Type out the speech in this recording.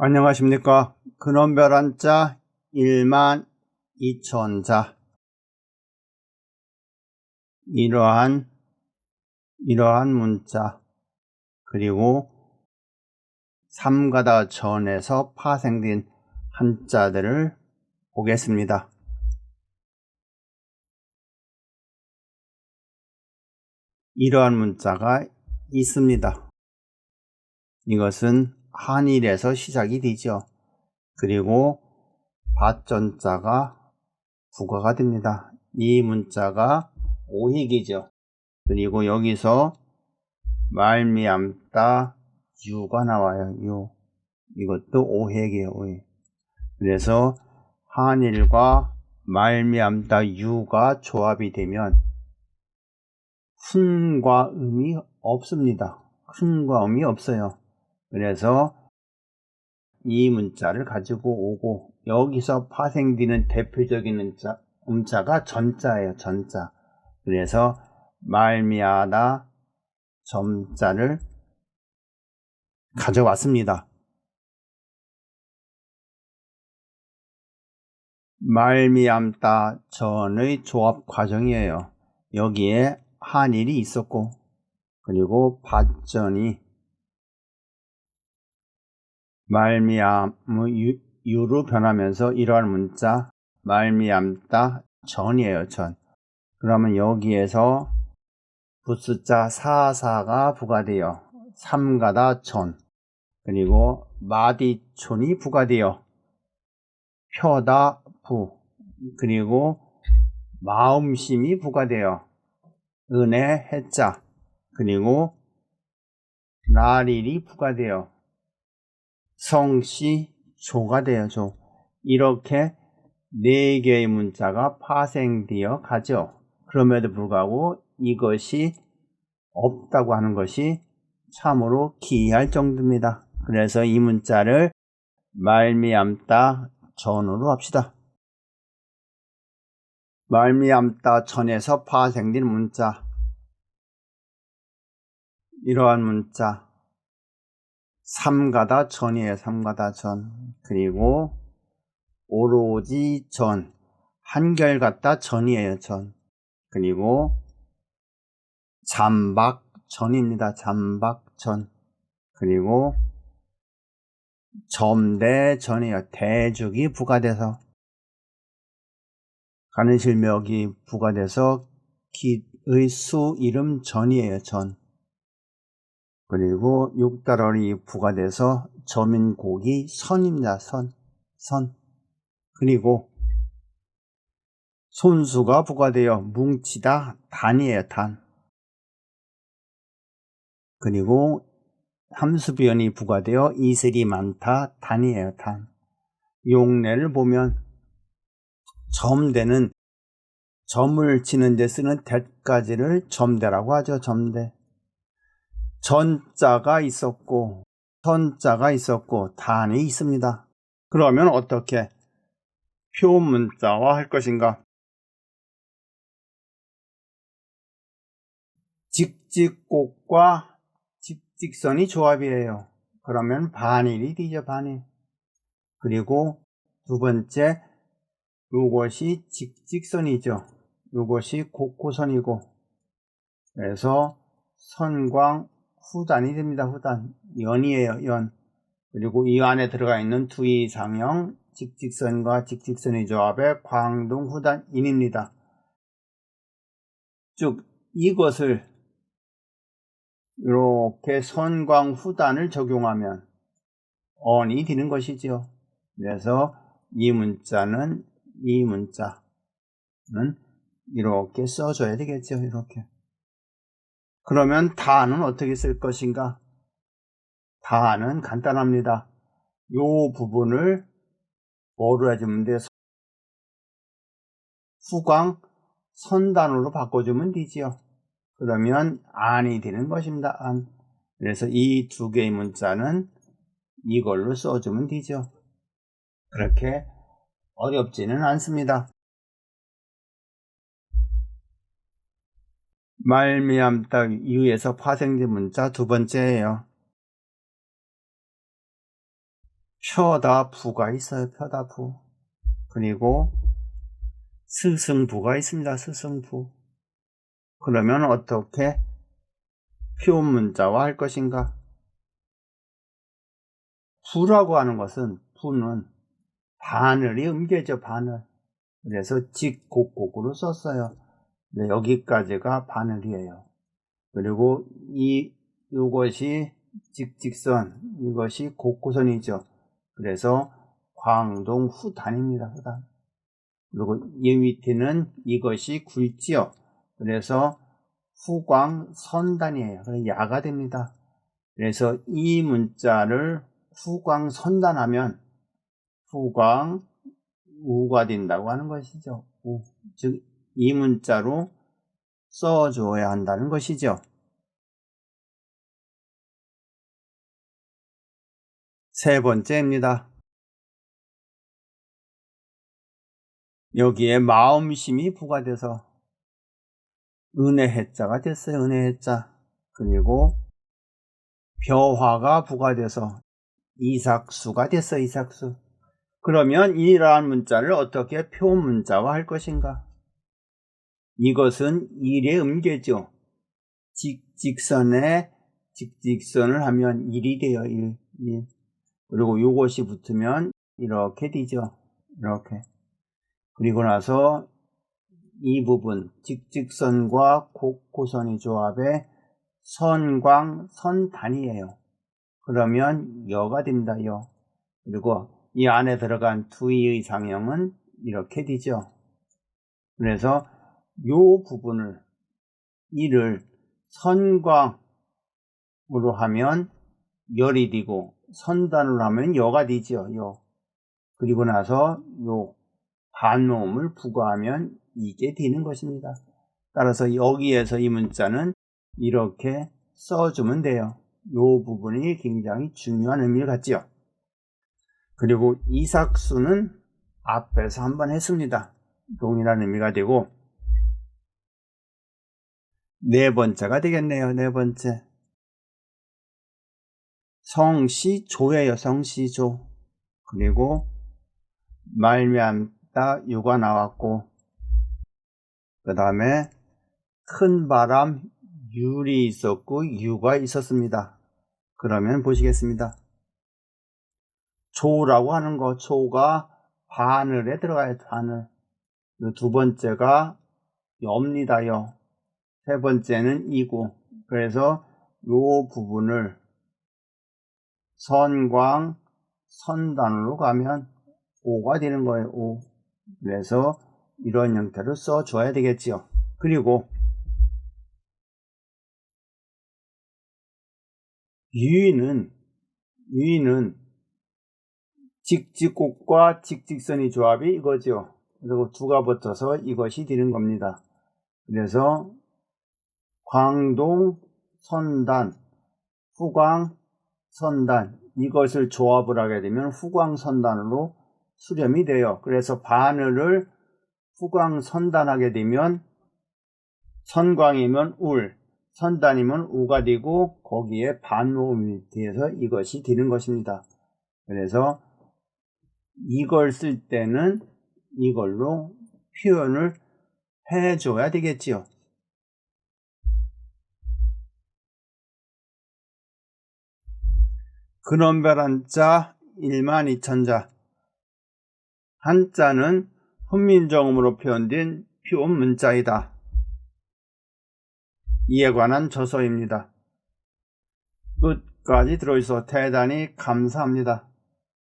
안녕하십니까. 근원별 한자 12,000자. 이러한 문자, 그리고 삼가다 전에서 파생된 한자들을 보겠습니다. 이러한 문자가 있습니다. 이것은 한일에서 시작이 되죠. 그리고 밭전자가 부가가 됩니다. 이 문자가 오익이죠. 그리고 여기서 말미암다 유가 나와요. 유. 이것도 오획이에요. 오획. 그래서 한일과 말미암다 유가 조합이 되면 훈과 음이 없습니다. 훈과 음이 없어요. 그래서 이 문자를 가지고 오고, 여기서 파생되는 대표적인 음자가 전자예요. 전자. 그래서 말미암다 점자를 가져왔습니다. 말미암다 전의 조합 과정이에요. 여기에 한일이 있었고, 그리고 밭전이 유로 변하면서 이러한 문자 말미암다 전이에요. 전. 그러면 여기에서 부스자 사사가 부가되어 삼가다 전, 그리고 마디촌이 부가되어 표다 부, 그리고 마음심이 부가되어 은혜 해자, 그리고 나릴이 부가되어 성시 조가 되어 조. 이렇게 4개의 문자가 파생되어 가죠. 그럼에도 불구하고 이것이 없다고 하는 것이 참으로 기이할 정도입니다. 그래서 이 문자를 말미암다 전으로 합시다. 말미암다 전에서 파생된 문자, 이러한 문자 삼가다 전이에요. 삼가다 전. 그리고 오로지 전, 한결같다 전이에요. 전. 그리고 잠박 전입니다. 잠박 전. 그리고 점대 전이에요. 대죽이 부가돼서, 가는실명이 부가돼서 기의 수 이름 전이에요. 전. 그리고 육달월이 부가돼서 점인곡이 선입니다. 선. 그리고 손수가 부가되어 뭉치다 단이에요. 단. 그리고 함수변이 부가되어 이슬이 많다 단이에요. 단. 용례를 보면 점대는 점을 치는 데 쓰는 대까지를 점대라고 하죠. 점대. 전자가 있었고 선자가 있었고 단이 있습니다. 그러면 어떻게 표문자화 할 것인가? 직직곡과 직직선이 조합이에요. 그러면 반일이 되죠. 반일. 그리고 두 번째, 이것이 직직선이죠. 이것이 곡호선이고, 그래서 선광 후단이 됩니다. 후단. 연이에요. 연. 그리고 이 안에 들어가 있는 두이상형 직직선과 직직선의 조합의 광동 후단 인입니다. 즉 이것을 이렇게 선광 후단을 적용하면 언이 되는 것이죠. 그래서 이 문자는 이렇게 써줘야 되겠죠. 이렇게. 그러면 다는 어떻게 쓸 것인가? 다는 간단합니다. 요 부분을 뭐로 해주면 돼? 후광 선단으로 바꿔주면 되지요. 그러면 안이 되는 것입니다. 안. 그래서 이 두 개의 문자는 이걸로 써주면 되죠. 그렇게 어렵지는 않습니다. 말미암다 이유에서 파생된 문자 두 번째예요. 표다 부가 있어요. 표다 부. 그리고 스승부가 있습니다. 스승부. 그러면 어떻게 표문자와 할 것인가? 부라고 하는 것은 부는 바늘이 음계죠. 바늘. 그래서 직곡곡으로 썼어요. 네, 여기까지가 바늘이에요. 그리고 이것이 직직선, 이것이 곡구선이죠. 그래서 광동 후단입니다. 후단. 그리고 이 밑에는 이것이 굴지요. 그래서 후광선단이에요. 그래서 야가 됩니다. 그래서 이 문자를 후광선단하면 후광 우가 된다고 하는 것이죠. 우. 즉, 이 문자로 써줘야 한다는 것이죠. 세 번째입니다. 여기에 마음심이 부과돼서 은혜해자가 됐어요. 은혜해자. 그리고 벼화가 부과돼서 이삭수가 됐어요. 이삭수. 그러면 이러한 문자를 어떻게 표문자화 할 것인가? 이것은 일의 음계죠. 직직선에 직직선을 하면 일이 돼요. 일. 그리고 요것이 붙으면 이렇게 되죠. 이렇게. 그리고 나서 이 부분 직직선과 곡구선의 조합에 선광 선단이에요. 그러면 여가 된다. 여. 그리고 이 안에 들어간 두의의 상형은 이렇게 되죠. 그래서 요 부분을 이를 선광으로 하면 열이 되고 선단으로 하면 여가 되죠. 여. 그리고 나서 요 반모음을 부과하면 이게 되는 것입니다. 따라서 여기에서 이 문자는 이렇게 써주면 돼요. 요 부분이 굉장히 중요한 의미를 갖지요. 그리고 이삭수는 앞에서 한번 했습니다. 동일한 의미가 되고 네 번째가 되겠네요. 네 번째. 성시조예요. 성시조. 그리고 말미암다 유가 나왔고 그 다음에 큰 바람 율이 있었고 유가 있었습니다. 그러면 보시겠습니다. 조라고 하는 거, 조가 바늘에 들어가요. 바늘. 두 번째가 여입니다. 여. 세 번째는 이고. 그래서 요 부분을 선광 선단으로 가면 오가 되는 거예요. 오. 그래서 이런 형태로 써줘야 되겠지요. 그리고 유의는 직직곡과 직직선의 조합이 이거죠. 그리고 두가 붙어서 이것이 되는 겁니다. 그래서 광동 선단, 후광 선단, 이것을 조합을 하게 되면 후광 선단으로 수렴이 돼요. 그래서 바늘을 후광 선단하게 되면 선광이면 울, 선단이면 우가 되고 거기에 반모음이 돼서 이것이 되는 것입니다. 그래서 이걸 쓸 때는 이걸로 표현을 해줘야 되겠지요. 근원별 한자 12,000자. 한자는 훈민정음으로 표현된 표문자이다. 이에 관한 저서입니다. 끝까지 들어주셔서 대단히 감사합니다.